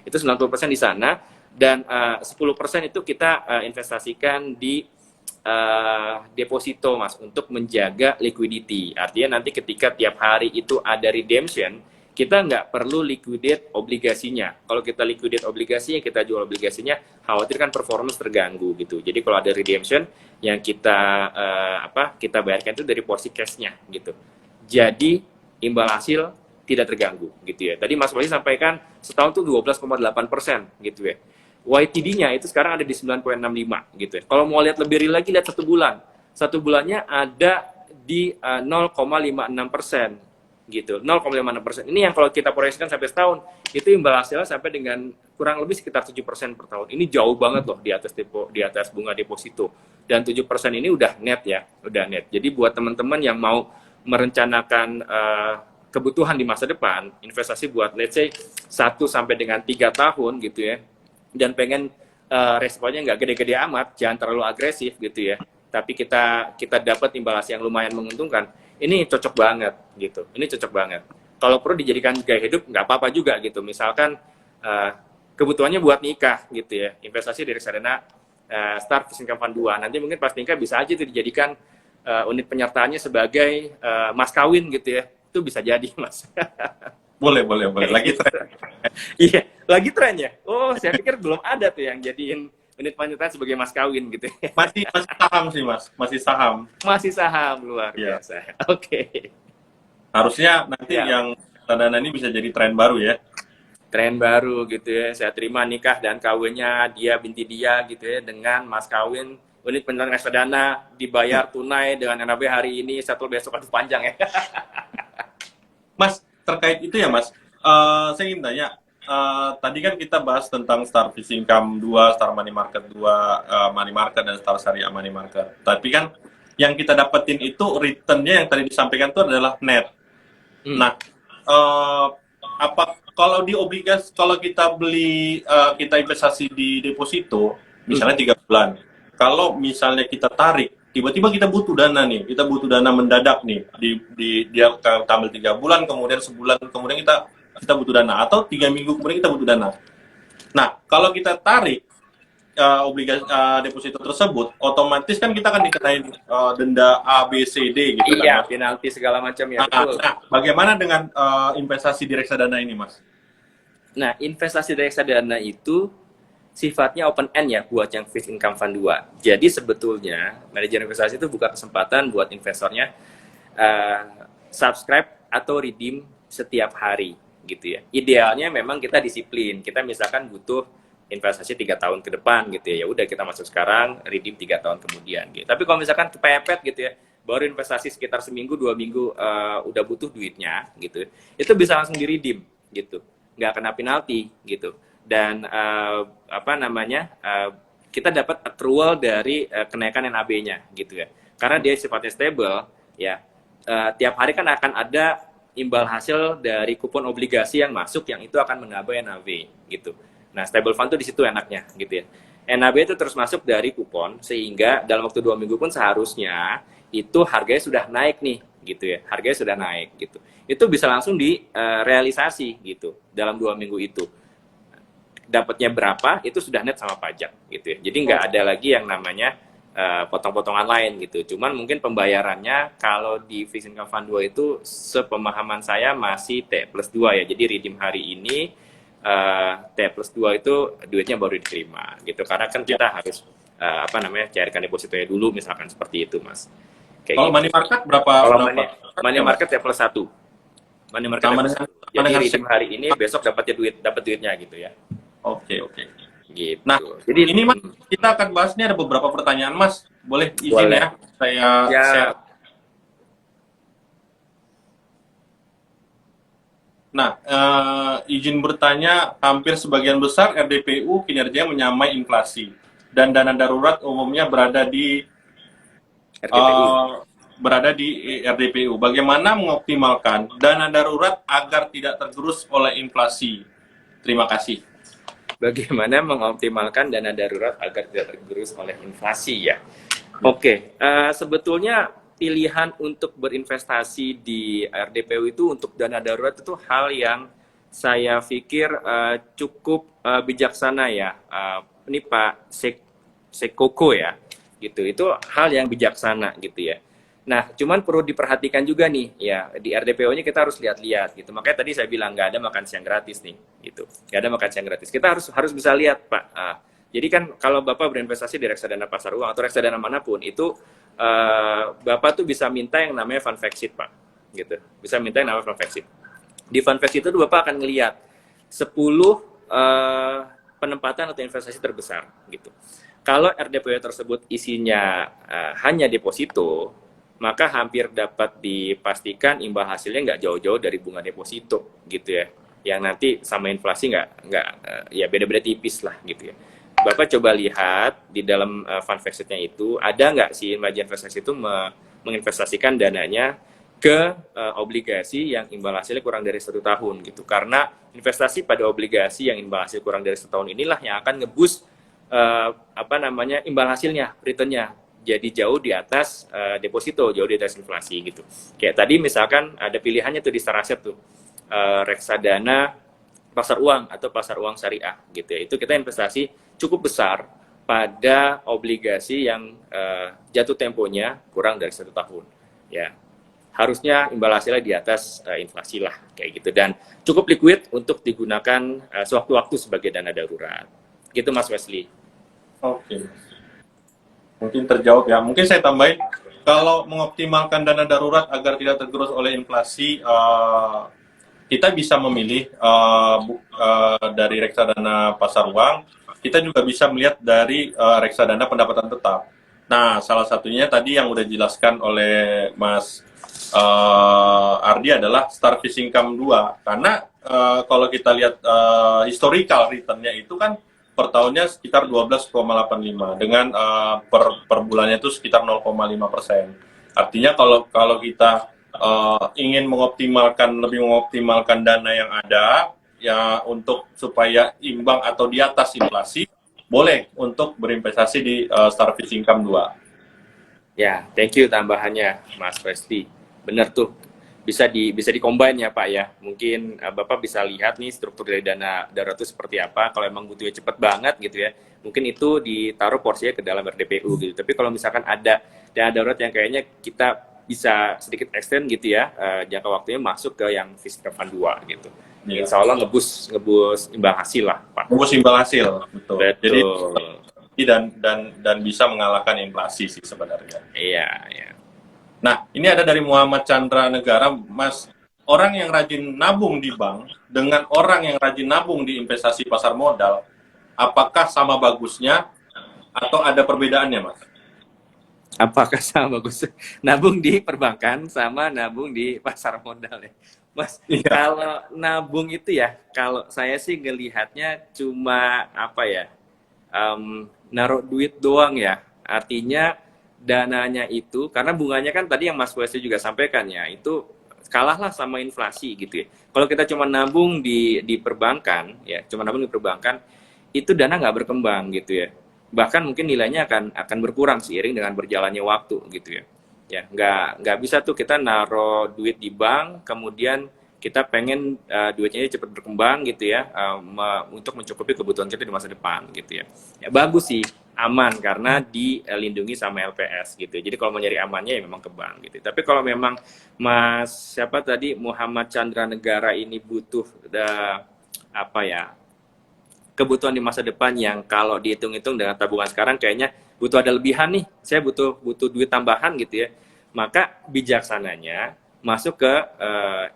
Itu 90% di sana, dan 10% itu kita investasikan di deposito, Mas, untuk menjaga liquidity. Artinya nanti ketika tiap hari itu ada redemption, kita nggak perlu liquidate obligasinya. Kalau kita liquidate obligasinya, kita jual obligasinya, khawatir kan performance terganggu gitu. Jadi kalau ada redemption, yang kita bayarkan itu dari porsi cashnya gitu. Jadi imbal hasil tidak terganggu gitu ya. Tadi Mas Wali sampaikan setahun tuh 12,8% gitu ya. YTD-nya itu sekarang ada di 9,65 gitu ya. Kalau mau lihat lebih real lagi, lihat 1 bulan. 1 bulannya ada di 0,56% gitu. 0,56%. Ini yang kalau kita proyeksikan sampai setahun, itu imbal hasilnya sampai dengan kurang lebih sekitar 7% per tahun. Ini jauh banget loh di atas bunga deposito. Dan 7% ini udah net ya, udah net. Jadi buat teman-teman yang mau merencanakan kebutuhan di masa depan, investasi buat let's say 1 sampai dengan 3 tahun gitu ya, dan pengen responnya nggak gede-gede amat, jangan terlalu agresif gitu ya, tapi kita dapat imbal hasil yang lumayan menguntungkan, ini cocok banget gitu. Ini cocok banget. Kalau perlu dijadikan gaya hidup nggak apa-apa juga gitu. Misalkan kebutuhannya buat nikah gitu ya, investasi dari reksadana Start Fixed Income Fund 2. Nanti mungkin pas nikah bisa aja itu dijadikan unit penyertaannya sebagai mas kawin gitu ya. Itu bisa jadi, Mas. Boleh. Lagi tren. Iya, lagi tren ya. Oh, saya pikir belum ada tuh yang jadiin unit penyertaan sebagai mas kawin gitu. Masih saham sih, Mas. Masih saham. Masih saham, luar Iya. biasa. Oke. Harusnya nanti Ya, yang reksadana ini bisa jadi tren baru ya. tren baru gitu ya. Saya terima nikah dan kawinnya dia binti dia gitu ya, dengan mas kawin unit penyertaan reksadana, dibayar tunai dengan NAB hari ini, satu besok, aduh panjang ya. Mas, terkait itu ya, Mas. Saya ingin tanya, tadi kan kita bahas tentang Start Fixed Income 2, Start Money Market 2, Money Market, dan Start Syariah Money Market. Tapi kan yang kita dapetin itu return-nya yang tadi disampaikan itu adalah net. Nah, kalau di obligasi, kalau kita beli, kita investasi di deposito, misalnya 3 bulan. Kalau misalnya kita tarik, tiba-tiba kita butuh dana nih, kita butuh dana mendadak nih, dia tampil 3 bulan, kemudian sebulan, kemudian kita butuh dana, atau 3 minggu kemudian kita butuh dana. Nah, kalau kita tarik obligasi deposito tersebut, otomatis kan kita akan dikenain denda A, B, C, D gitu Iya, kan, Mas? penalti segala macam ya, Nah, betul. bagaimana dengan investasi di reksadana ini, Mas? Nah, investasi di reksadana itu sifatnya open end ya buat yang fixed income fund 2. Jadi sebetulnya manajer investasi itu buka kesempatan buat investornya subscribe atau redeem setiap hari gitu ya. Idealnya memang kita disiplin. Kita misalkan butuh investasi 3 tahun ke depan gitu ya. Ya udah kita masuk sekarang, redeem 3 tahun kemudian gitu. Tapi kalau misalkan kepepet gitu ya, baru investasi sekitar seminggu 2 minggu udah butuh duitnya gitu. Itu bisa langsung di redeem gitu. Nggak kena penalti gitu. Dan kita dapat accrual dari kenaikan NAB-nya gitu ya. Karena dia sifatnya stable ya. Tiap hari kan akan ada imbal hasil dari kupon obligasi yang masuk, yang itu akan menambah NAB gitu. Nah, stable fund tuh di situ enaknya gitu ya. NAB itu terus masuk dari kupon, sehingga dalam waktu 2 minggu pun seharusnya itu harganya sudah naik nih gitu ya. Harganya sudah naik gitu. Itu bisa langsung direalisasi gitu dalam 2 minggu itu. Dapatnya berapa itu sudah net sama pajak gitu ya. Jadi nggak ada lagi yang namanya potong-potongan lain gitu. Cuman mungkin pembayarannya kalau di Fixed Income Fund 2 itu sepemahaman saya masih T+2 ya. Jadi redeem hari ini T+2 itu duitnya baru diterima gitu. Karena kan kita harus cairkan depositonya dulu misalkan, seperti itu, Mas. Kayak Kalau gitu. money market berapa? Kalau money market T+1. Money market T+1. Jadi redeem hari ini, besok dapat duitnya gitu ya. Oke. Gitu. Nah, jadi ini Mas, kita akan bahas, ini ada beberapa pertanyaan, Mas. Boleh izin boleh. ya saya share. Nah, izin bertanya, hampir sebagian besar RDPU kinerjanya menyamai inflasi dan dana darurat umumnya berada di RDPU. Bagaimana mengoptimalkan dana darurat agar tidak tergerus oleh inflasi? Terima kasih. Bagaimana mengoptimalkan dana darurat agar tidak tergerus oleh inflasi ya? Oke, sebetulnya pilihan untuk berinvestasi di RDPU itu untuk dana darurat itu hal yang saya pikir cukup bijaksana ya. Ini Pak Sekoko ya, gitu. Itu hal yang bijaksana gitu ya. Nah, cuman perlu diperhatikan juga nih, ya di RDPO-nya kita harus lihat-lihat gitu. Makanya tadi saya bilang nggak ada makan siang gratis nih, gitu. Nggak ada makan siang gratis. Kita harus bisa lihat, Pak. Jadi kan kalau Bapak berinvestasi di reksadana pasar uang atau reksadana manapun, itu Bapak tuh bisa minta yang namanya fund fact sheet, Pak. Gitu. Bisa minta yang namanya fund fact sheet. Di fund fact sheet itu Bapak akan ngelihat 10 penempatan atau investasi terbesar, gitu. Kalau RDPO tersebut isinya hanya deposito, maka hampir dapat dipastikan imbal hasilnya nggak jauh-jauh dari bunga deposito gitu ya, yang nanti sama inflasi nggak ya beda-beda tipis lah gitu ya. Bapak coba lihat di dalam fund fact sheet-nya itu ada nggak si manajer investasi itu menginvestasikan dananya ke obligasi yang imbal hasilnya kurang dari 1 tahun gitu, karena investasi pada obligasi yang imbal hasil kurang dari 1 tahun inilah yang akan ngeboost imbal hasilnya, returnnya jadi jauh di atas deposito, jauh di atas inflasi gitu. Kayak tadi misalkan ada pilihannya tuh di Staraset tuh, reksadana pasar uang atau pasar uang syariah gitu ya. Itu kita investasi cukup besar pada obligasi yang jatuh temponya kurang dari 1 tahun. Ya, harusnya imbal hasilnya di atas inflasi lah kayak gitu, dan cukup liquid untuk digunakan sewaktu-waktu sebagai dana darurat. Gitu Mas Wesley. Oke. Mungkin terjawab ya. Mungkin saya tambahin, kalau mengoptimalkan dana darurat agar tidak tergerus oleh inflasi, kita bisa memilih dari reksadana pasar uang. Kita juga bisa melihat dari reksadana pendapatan tetap. Nah, salah satunya tadi yang udah dijelaskan oleh Mas Ardi adalah Starfish Income 2. Karena kalau kita lihat historical return-nya itu kan per tahunnya sekitar 12,85 dengan per bulannya itu sekitar 0,5%. Artinya kalau kita ingin lebih mengoptimalkan dana yang ada ya untuk supaya imbang atau di atas inflasi, boleh untuk berinvestasi di Starfish Income 2. Ya, thank you tambahannya Mas Resti. Benar tuh. Bisa di combine ya Pak ya. Mungkin Bapak bisa lihat nih struktur dari dana darurat itu seperti apa. Kalau emang butuhnya cepat banget gitu ya, mungkin itu ditaruh porsinya ke dalam RDPU gitu. Tapi kalau misalkan ada dana darurat yang kayaknya kita bisa sedikit extend gitu ya, jangka waktunya masuk ke yang Fiscal Fund 2 gitu. Ya. Insya Allah ngebus imbal hasil lah Pak. Ngebus imbal hasil, betul. Betul. Jadi dan bisa mengalahkan inflasi sih sebenarnya. Iya, iya. Nah, ini ada dari Muhammad Chandra Negara, Mas. Orang yang rajin nabung di bank dengan orang yang rajin nabung di investasi pasar modal, apakah sama bagusnya atau ada perbedaannya, Mas? Apakah sama bagus nabung di perbankan sama nabung di pasar modal ya, Mas? Iya. Kalau nabung itu ya, kalau saya sih ngelihatnya cuma naruh duit doang ya. Artinya dananya itu, karena bunganya kan tadi yang Mas Wesley juga sampaikan ya, itu kalahlah sama inflasi gitu ya. Kalau kita cuma nabung di perbankan ya, cuma nabung di perbankan, itu dana nggak berkembang gitu ya. Bahkan mungkin nilainya akan berkurang seiring dengan berjalannya waktu gitu ya. Ya, nggak bisa tuh kita naruh duit di bank, kemudian kita pengen duitnya cepat berkembang gitu ya, untuk mencukupi kebutuhan kita di masa depan gitu ya. Ya bagus sih, aman karena dilindungi sama LPS gitu. Jadi kalau mau nyari amannya ya memang ke bank gitu. Tapi kalau memang Mas siapa tadi Muhammad Chandra Negara ini butuh kebutuhan di masa depan yang kalau dihitung-hitung dengan tabungan sekarang kayaknya butuh ada lebihan nih. Saya butuh duit tambahan gitu ya. Maka bijaksananya masuk ke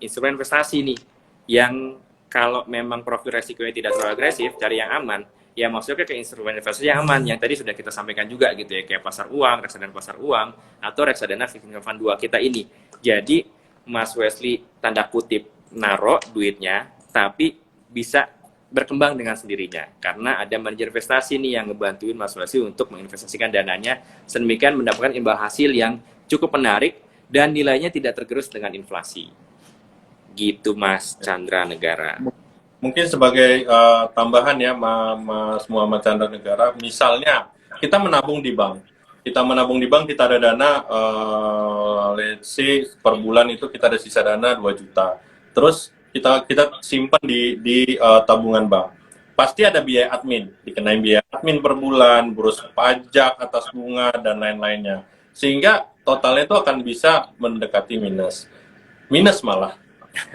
instrumen investasi nih yang kalau memang profil resikonya tidak terlalu agresif, cari yang aman, ya masuknya ke instrumen investasi yang aman yang tadi sudah kita sampaikan juga gitu ya, kayak pasar uang, reksadana pasar uang atau reksadana Fixed Income Fund 2 kita ini. Jadi Mas Wesley tanda kutip naro duitnya tapi bisa berkembang dengan sendirinya karena ada manajer investasi nih yang ngebantuin Mas Wesley untuk menginvestasikan dananya sedemikian mendapatkan imbal hasil yang cukup menarik dan nilainya tidak tergerus dengan inflasi. Gitu Mas Chandra Negara. Mungkin sebagai tambahan ya Mas Muhammad Chandra Negara, misalnya kita menabung di bank. Kita ada dana let's say per bulan itu kita ada sisa dana 2 juta. Terus kita simpan di tabungan bank. Pasti ada biaya admin, dikenai biaya admin per bulan, urus pajak atas bunga dan lain-lainnya. Sehingga totalnya itu akan bisa mendekati minus malah.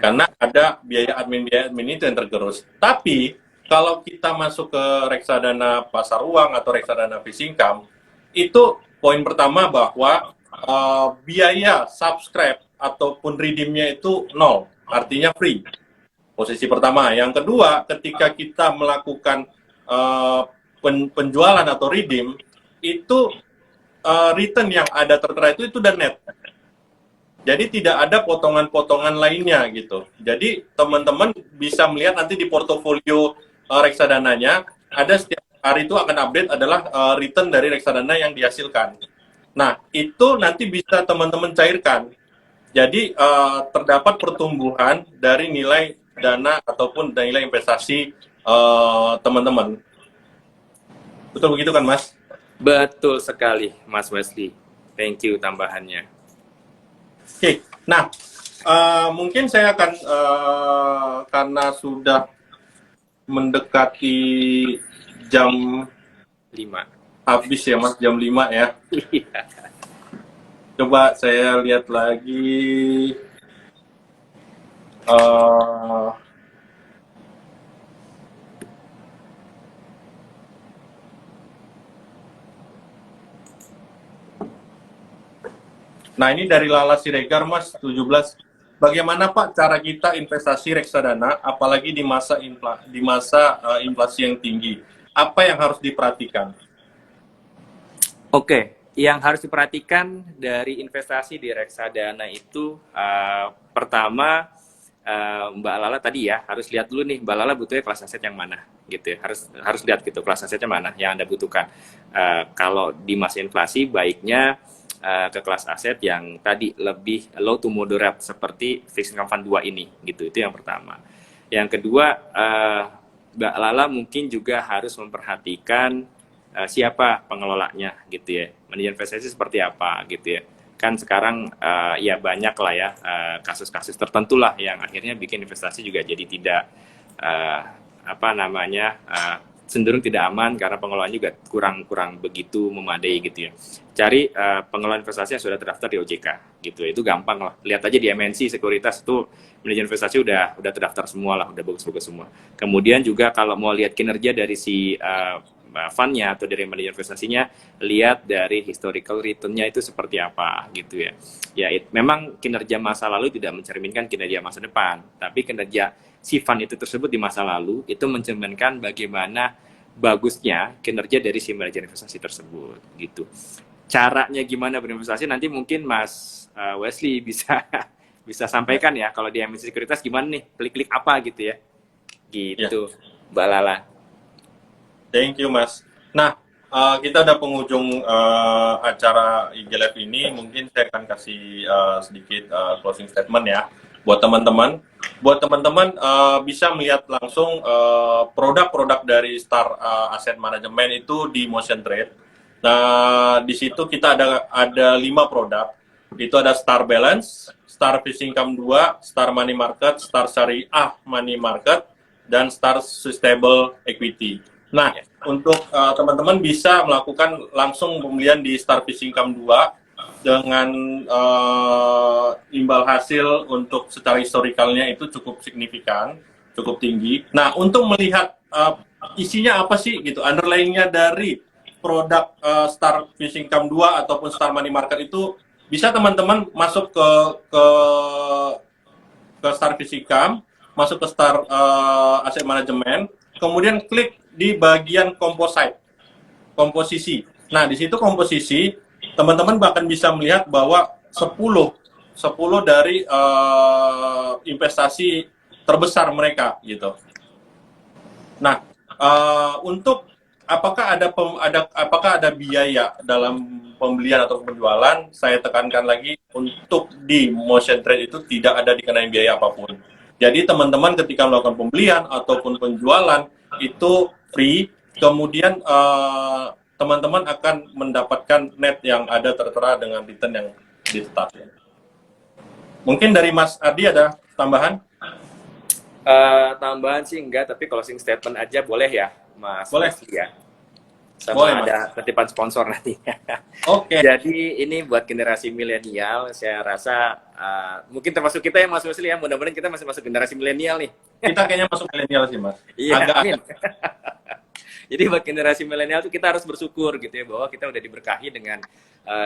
Karena ada biaya admin itu yang tergerus. Tapi kalau kita masuk ke reksadana pasar uang atau reksadana fixed income, itu poin pertama bahwa biaya subscribe ataupun redeemnya itu nol, artinya free. Posisi pertama. Yang kedua, ketika kita melakukan penjualan atau redeem, itu return yang ada tertera itu udah net. Jadi tidak ada potongan-potongan lainnya gitu. Jadi teman-teman bisa melihat nanti di portofolio reksadananya, ada setiap hari itu akan update adalah return dari reksadana yang dihasilkan. Nah, itu nanti bisa teman-teman cairkan. Jadi terdapat pertumbuhan dari nilai dana ataupun nilai investasi teman-teman. Betul begitu kan, Mas? Betul sekali, Mas Wesley. Thank you tambahannya. Oke, nah mungkin saya akan karena sudah mendekati jam 5. habis ya, Mas, jam 5 ya. Coba saya lihat lagi. Nah, ini dari Lala Siregar, Mas, 17. Bagaimana Pak cara kita investasi reksadana, apalagi di masa inflasi yang tinggi? Apa yang harus diperhatikan? Oke, yang harus diperhatikan dari investasi di reksadana itu pertama Mbak Lala tadi ya harus lihat dulu nih Mbak Lala butuhnya kelas aset yang mana gitu ya, harus lihat gitu kelas asetnya mana yang Anda butuhkan. Kalau di masa inflasi baiknya ke kelas aset yang tadi lebih low to moderate seperti fixed income fund 2 ini gitu, itu yang pertama. Yang kedua, Mbak Lala mungkin juga harus memperhatikan siapa pengelolanya gitu ya, manajer investasi seperti apa gitu ya. Kan sekarang ya banyak lah ya kasus-kasus tertentu lah yang akhirnya bikin investasi juga jadi tidak cenderung tidak aman karena pengelolaannya juga kurang begitu memadai gitu ya. Cari pengelola investasi yang sudah terdaftar di OJK gitu ya. Itu gampang lah. Lihat aja di MNC Sekuritas itu manajer investasi udah terdaftar semua lah, udah bagus-bagus semua. Kemudian juga kalau mau lihat kinerja dari si fund-nya atau dari manajer investasinya, lihat dari historical return-nya itu seperti apa gitu ya. Ya, memang kinerja masa lalu tidak mencerminkan kinerja masa depan, tapi kinerja si fund itu tersebut di masa lalu itu mencerminkan bagaimana bagusnya kinerja dari si manajer investasi tersebut gitu. Caranya gimana berinvestasi nanti mungkin Mas Wesley bisa sampaikan ya, kalau di MNC Sekuritas gimana nih, klik-klik apa gitu ya. Gitu, ya. Mbak Lala. Thank you, Mas. Nah, kita udah penghujung acara IG Live ini. Mungkin saya akan kasih sedikit closing statement ya. Buat teman-teman bisa melihat langsung produk-produk dari Star Asset Management itu di Motion Trade. Nah, di situ kita ada 5 produk. Itu ada Star Balance, Star Fixed Income 2, Star Money Market, Star Syariah Money Market, dan Star Sustainable Equity. Nah, untuk teman-teman bisa melakukan langsung pembelian di Star Fixed Income 2 dengan imbal hasil untuk secara historikalnya itu cukup signifikan, cukup tinggi. Nah, untuk melihat isinya apa sih gitu, underlying-nya dari produk Star Fixed Income 2 ataupun Star Money Market itu bisa teman-teman masuk ke Star Fixed Income, masuk ke Star Asset Management, kemudian klik di bagian komposisi. Nah, di situ komposisi, teman-teman bahkan bisa melihat bahwa 10 dari investasi terbesar mereka gitu. Nah, untuk apakah ada biaya dalam pembelian atau penjualan, saya tekankan lagi untuk di Motion Trade itu tidak ada dikenai biaya apapun. Jadi teman-teman ketika melakukan pembelian ataupun penjualan itu free, kemudian teman-teman akan mendapatkan net yang ada tertera dengan return yang ditetapkan. Mungkin dari Mas Ardi ada tambahan? Tambahan sih enggak, tapi closing statement aja boleh ya, Mas Boleh, Wesley ya. boleh Sama Mas. ada titipan sponsor nantinya. Oke, Jadi ini buat generasi milenial, saya rasa mungkin termasuk kita ya Mas Wesley ya, mudah-mudahan kita masih masuk generasi milenial nih. kita kayaknya masuk milenial sih Mas. Iya, Agak-agak amin. Jadi buat generasi milenial itu kita harus bersyukur gitu ya bahwa kita udah diberkahi dengan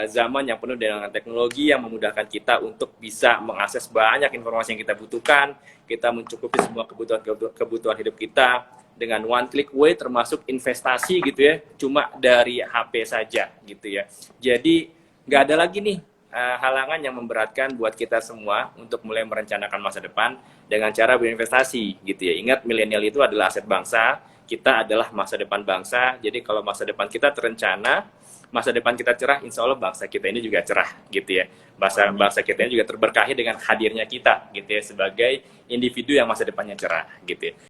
zaman yang penuh dengan teknologi yang memudahkan kita untuk bisa mengakses banyak informasi yang kita butuhkan, kita mencukupi semua kebutuhan hidup kita dengan one click away, termasuk investasi gitu ya, cuma dari HP saja gitu ya. Jadi nggak ada lagi nih halangan yang memberatkan buat kita semua untuk mulai merencanakan masa depan dengan cara berinvestasi gitu ya. Ingat, milenial itu adalah aset bangsa, kita adalah masa depan bangsa. Jadi kalau masa depan kita terencana, masa depan kita cerah, insya Allah bangsa kita ini juga cerah gitu ya. Bangsa kita ini juga terberkahi dengan hadirnya kita gitu ya, sebagai individu yang masa depannya cerah gitu ya.